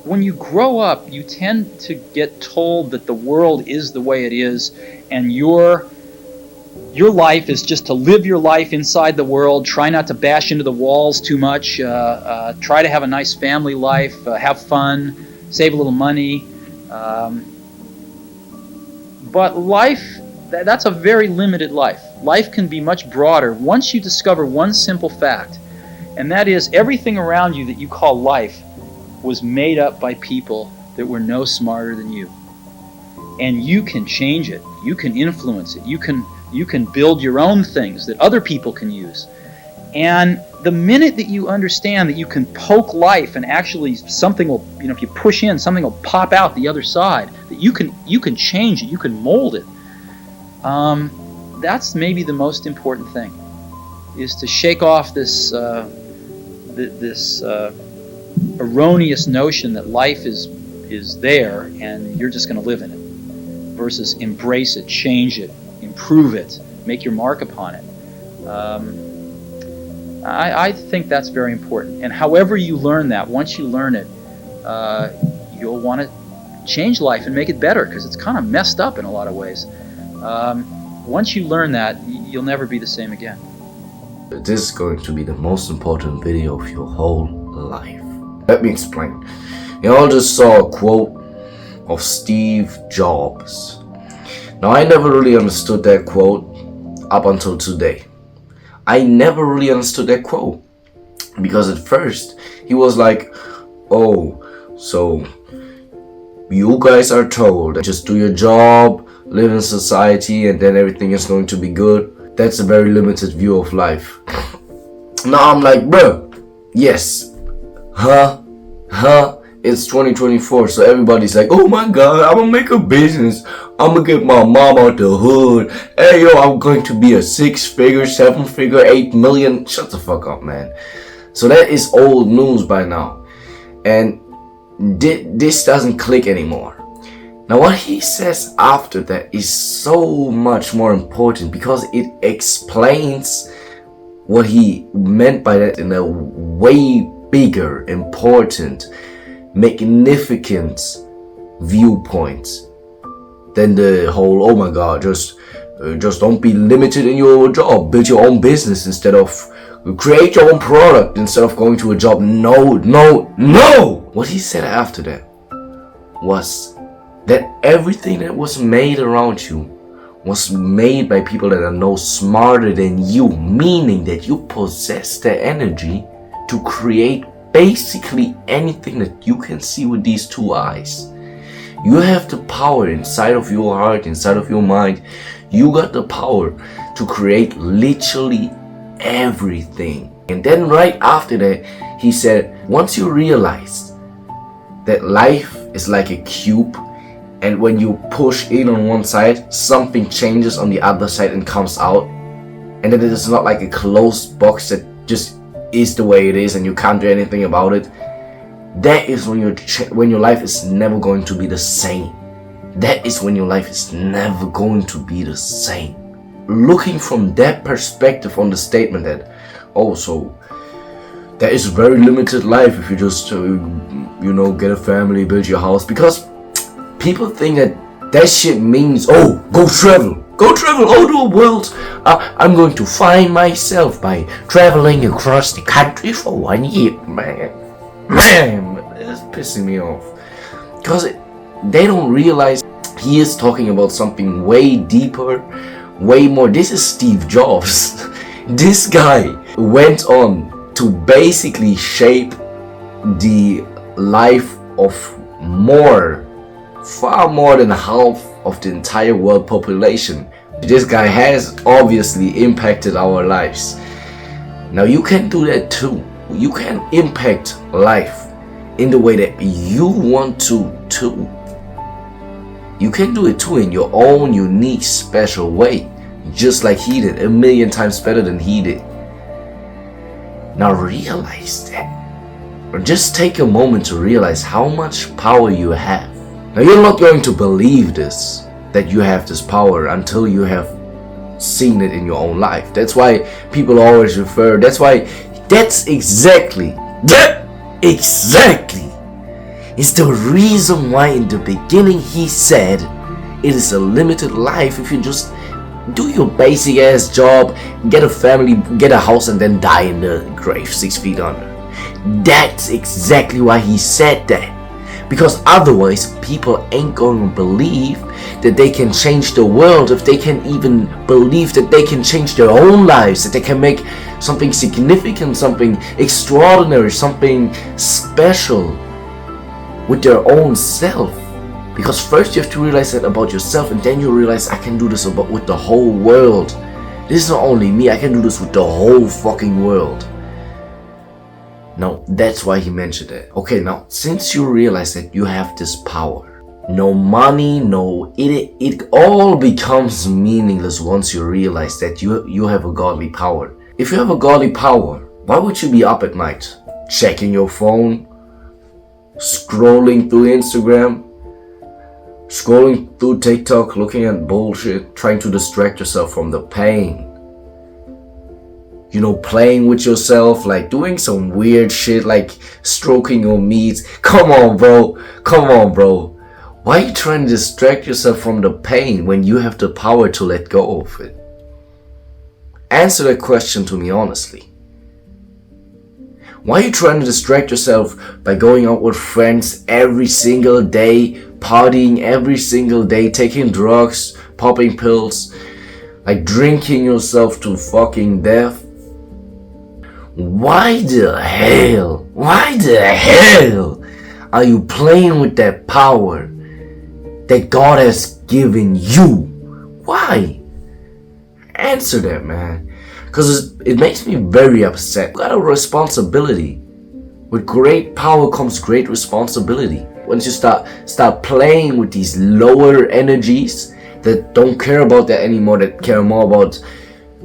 when you grow up, you tend to get told that the world is the way it is, and your life is just to live your life inside the world. Try not to bash into the walls too much. Try to have a nice family life. Have fun. Save a little money. But life, that's a very limited life. Life can be much broader once you discover one simple fact, and that is everything around you that you call life was made up by people that were no smarter than you. And you can change it. You can influence it. You can build your own things that other people can use. And the minute that you understand that you can poke life and actually something will, if you push in, something will pop out the other side, that you can change it, you can mold it. That's maybe the most important thing, is to shake off this erroneous notion that life is there and you're just going to live in it, versus embrace it, change it, improve it, make your mark upon it. I think that's very important. And however you learn that, once you learn it, you'll want to change life and make it better, because it's kind of messed up in a lot of ways. Once you learn that, you'll never be the same again. This is going to be the most important video of your whole life. Let me explain. You all just saw a quote of Steve Jobs. Now, I never really understood that quote up until today. I never really understood that quote, because at first he was like, oh, so you guys are told just do your job, live in society, and then everything is going to be good. That's a very limited view of life. Now I'm like, bro, yes, it's 2024, so everybody's like, oh my god, I'm gonna make a business, I'm gonna get my mom out the hood, hey yo, I'm going to be a 6-figure, 7-figure, 8 million, shut the fuck up, man. So that is old news by now, and this doesn't click anymore. Now what he says after that is so much more important, because it explains what he meant by that in a way bigger, important, magnificent viewpoint than the whole, oh my god, just don't be limited in your job, build your own business instead of create your own product instead of going to a job. No. What he said after that was that everything that was made around you was made by people that are no smarter than you, meaning that you possess the energy to create basically anything that you can see with these two eyes. You have the power inside of your heart, inside of your mind. You got the power to create literally everything. And then right after that, he said, once you realize that life is like a cube, and when you push in on one side, something changes on the other side and comes out, and then it is not like a closed box that just is the way it is and you can't do anything about it. That is when your life is never going to be the same. That is when your life is never going to be the same. Looking from that perspective on the statement that, oh, so there is very limited life if you just get a family, build your house, because people think that shit means, oh, go travel, all the world. I'm going to find myself by traveling across the country for 1 year. Man, it's pissing me off, because they don't realize he is talking about something way deeper, way more. This is Steve Jobs. This guy went on to basically shape the life of far more than half of the entire world population. This guy has obviously impacted our lives. Now you can do that too. You can impact life in the way that you want to too. You can do it too in your own unique, special way, just like he did, 1,000,000 times better than he did. Now realize that. Or just take a moment to realize how much power you have. Now you're not going to believe this, that you have this power, until you have seen it in your own life. That's why people always refer, that's exactly It's the reason why in the beginning he said it is a limited life if you just do your basic ass job, get a family, get a house, and then die in the grave 6 feet under. That's exactly why he said that. Because otherwise, people ain't going to believe that they can change the world, if they can even believe that they can change their own lives, that they can make something significant, something extraordinary, something special with their own self. Because first you have to realize that about yourself, and then you realize I can do this with the whole world. This is not only me, I can do this with the whole fucking world. Now, that's why he mentioned it. Okay, now, since you realize that you have this power, no money, it all becomes meaningless once you realize that you have a godly power. If you have a godly power, why would you be up at night? Checking your phone, scrolling through Instagram, scrolling through TikTok, looking at bullshit, trying to distract yourself from the pain. You know, playing with yourself, like doing some weird shit, like stroking your meats. Come on, bro. Why are you trying to distract yourself from the pain when you have the power to let go of it? Answer that question to me honestly. Why are you trying to distract yourself by going out with friends every single day, partying every single day, taking drugs, popping pills, like drinking yourself to fucking death? Why the hell are you playing with that power that God has given you? Why? Answer that, man. Because it makes me very upset. You got a responsibility. With great power comes great responsibility. Once you start playing with these lower energies that don't care about that anymore, that care more about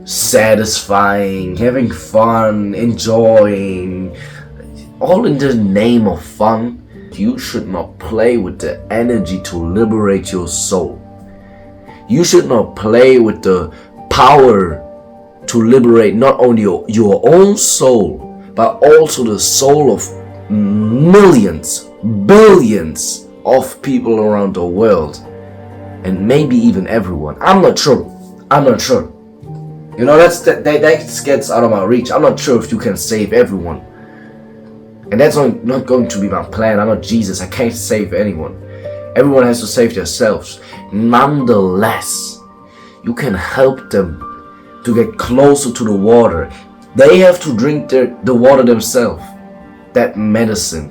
satisfying, having fun, enjoying, all in the name of fun, you should not play with the energy to liberate your soul. You should not play with the power to liberate not only your own soul, but also the soul of millions, billions of people around the world, and maybe even everyone. I'm not sure. You know, that gets out of my reach. I'm not sure if you can save everyone. And that's not going to be my plan. I'm not Jesus. I can't save anyone. Everyone has to save themselves. Nonetheless, you can help them to get closer to the water. They have to drink the water themselves. That medicine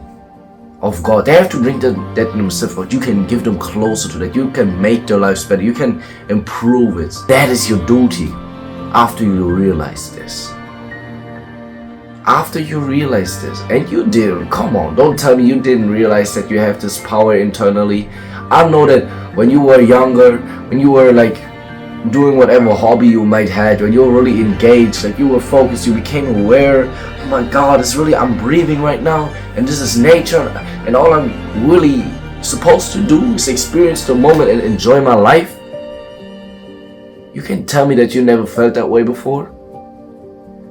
of God. They have to drink that themselves. But you can give them closer to that. You can make their lives better. You can improve it. That is your duty. After you realize this. After you realize this. And you didn't. Come on. Don't tell me you didn't realize that you have this power internally. I know that when you were younger, when you were like doing whatever hobby you might have, when you were really engaged, like you were focused, you became aware. Oh my God, it's really, I'm breathing right now. And this is nature. And all I'm really supposed to do is experience the moment and enjoy my life. You can tell me that you never felt that way before?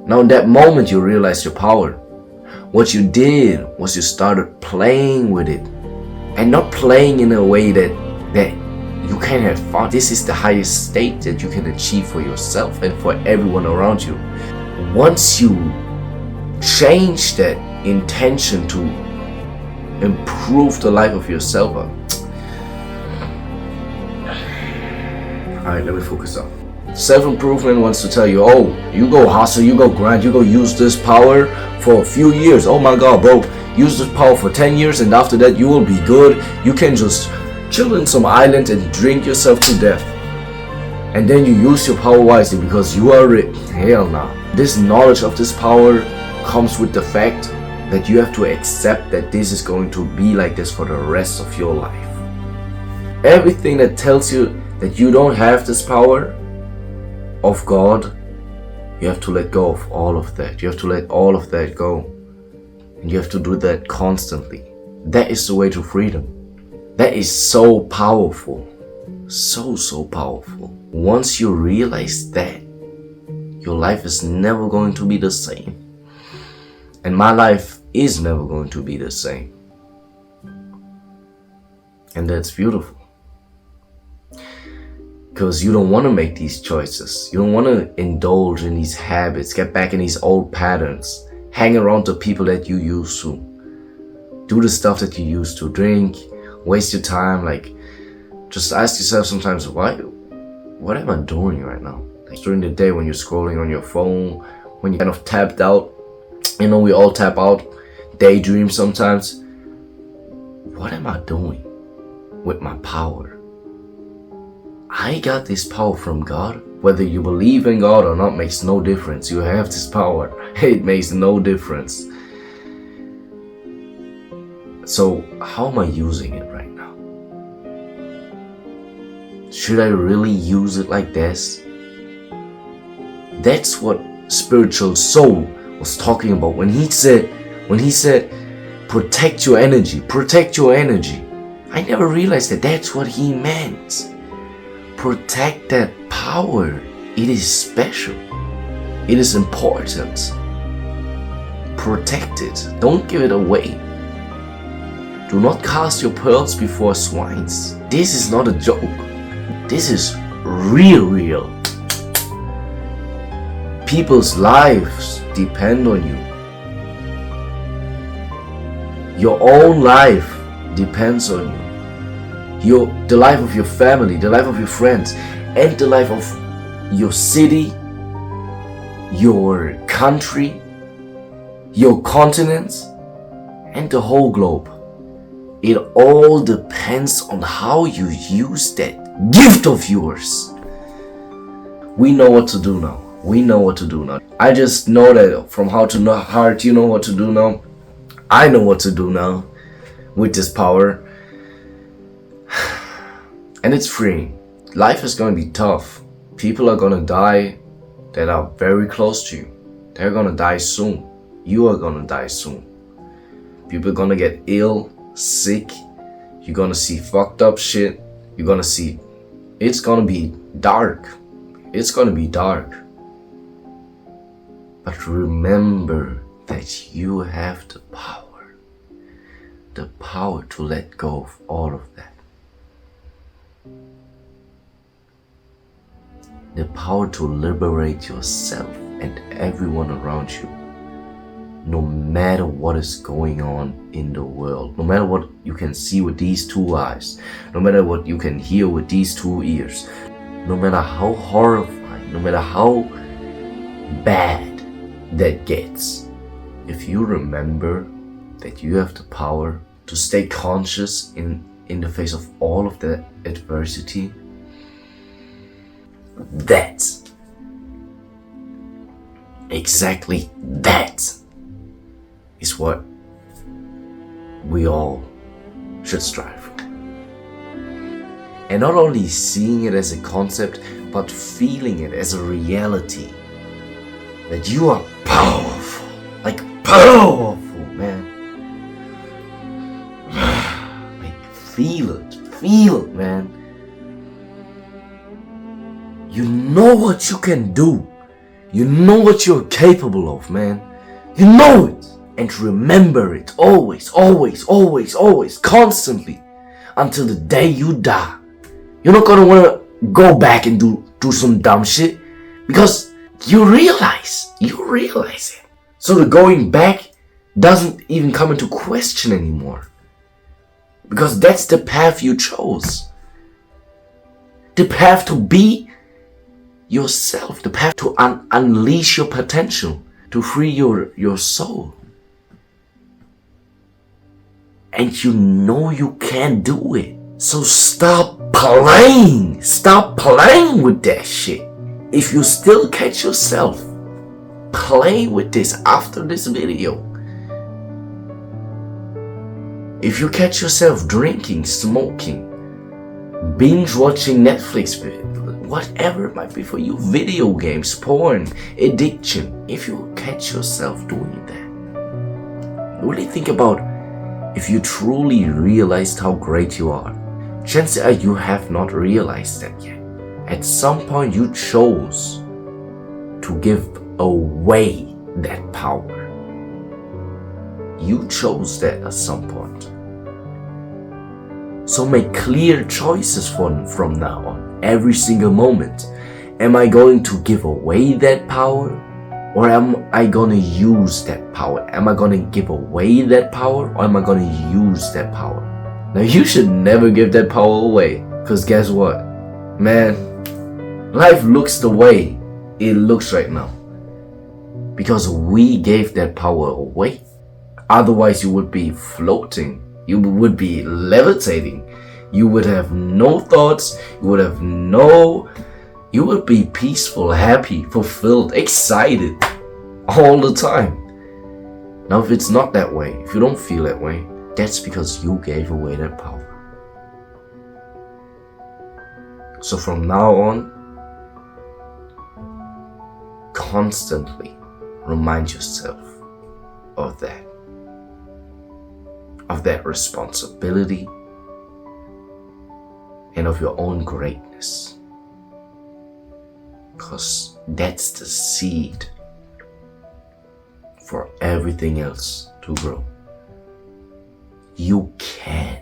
Now in that moment you realized your power. What you did was you started playing with it. And not playing in a way that you can have fun. This is the highest state that you can achieve for yourself and for everyone around you. Once you change that intention to improve the life of yourself, alright, let me focus up. Self-improvement wants to tell you, oh, you go hustle, you go grind, you go use this power for a few years. Oh my God, bro, use this power for 10 years and after that you will be good. You can just chill in some island and drink yourself to death. And then you use your power wisely because you are rich. Hell nah. This knowledge of this power comes with the fact that you have to accept that this is going to be like this for the rest of your life. Everything that tells you that you don't have this power of God, you have to let go of all of that. You have to let all of that go. And you have to do that constantly. That is the way to freedom. That is so powerful. So powerful. Once you realize that, your life is never going to be the same. And my life is never going to be the same. And that's beautiful. Because you don't want to make these choices. You don't want to indulge in these habits, get back in these old patterns, hang around the people that you used to, do the stuff that you used to, drink, waste your time. Like, just ask yourself sometimes, what am I doing right now? Like during the day when you're scrolling on your phone, when you're kind of tapped out, you know, we all tap out, daydream sometimes. What am I doing with my power? I got this power from God. Whether you believe in God or not makes no difference. You have this power. It makes no difference. So how am I using it right now? Should I really use it like this? That's what Spiritual Soul was talking about when he said, protect your energy, protect your energy. I never realized that that's what he meant. Protect that power. It is special. It is important. Protect it. Don't give it away. Do not cast your pearls before swines. This is not a joke. This is real. People's lives depend on you. Your own life depends on you. The life of your family, the life of your friends, and the life of your city, your country, your continent, and the whole globe. It all depends on how you use that gift of yours. We know what to do now. We know what to do now. I just know that from how to know heart, you know what to do now. I know what to do now with this power. And it's freeing. Life is going to be tough. People are going to die that are very close to you. They're going to die soon. You are going to die soon. People are going to get ill, sick. You're going to see fucked up shit. You're going to see, it's going to be dark. It's going to be dark. But remember that you have the power to let go of all of that. The power to liberate yourself and everyone around you, no matter what is going on in the world, no matter what you can see with these two eyes, no matter what you can hear with these two ears, no matter how horrifying, no matter how bad that gets. If you remember that you have the power to stay conscious in the face of all of that adversity, exactly that is what we all should strive for. And not only seeing it as a concept, but feeling it as a reality. That you are powerful. Like powerful, man. Like feel it, man. You know what you can do. You know what you're capable of, man. You know it. And remember it always, constantly, until the day you die. You're not gonna wanna go back and do some dumb shit, because you realize it. So the going back doesn't even come into question anymore. Because that's the path you chose. The path to be yourself, the path to unleash your potential, to free your soul. And you know you can do it. So stop playing with that shit. If you still catch yourself playing with this after this video, if you catch yourself drinking, smoking, binge watching Netflix, whatever it might be for you, video games, porn, addiction, if you catch yourself doing that, really think about if you truly realized how great you are. Chances are you have not realized that yet. At some point you chose to give away that power. You chose that at some point. So make clear choices from now on, every single moment. Am I going to give away that power? Or am I gonna use that power? Am I gonna give away that power? Or am I gonna use that power? Now you should never give that power away. Because guess what? Man, life looks the way it looks right now. Because we gave that power away. Otherwise you would be floating. You would be levitating. You would have no thoughts. You would be peaceful, happy, fulfilled, excited all the time. Now if it's not that way, if you don't feel that way, that's because you gave away that power. So from now on, constantly remind yourself of that responsibility and of your own greatness. Because that's the seed for everything else to grow. You can